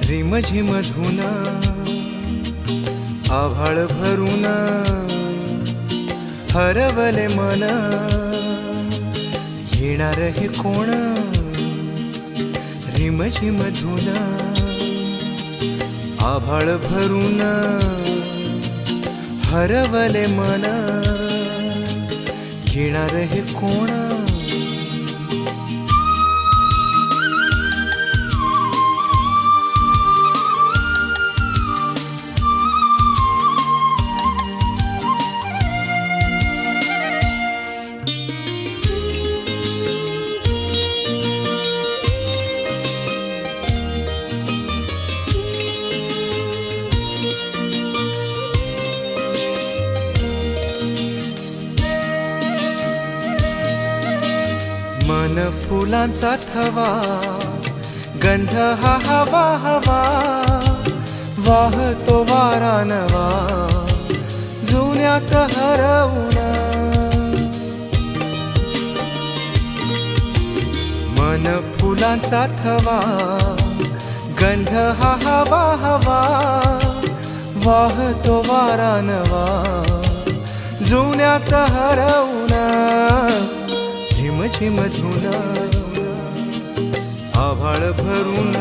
रिमझिम धुन आभाळ भरून हरवले मन येणार हे कोण रिमझिम धुन आभाळ भरून हरवले मन येणार हे कोण मन फुलांचा थवा गंध हा हवा हवा वाहतो वारा नवा जुन्यात हरवून मन फुलांचा थवा गंध हा हवा हवा वाहतो वारा नवा जुन्यात हरवून रिमझिम धुन आभाळ भरून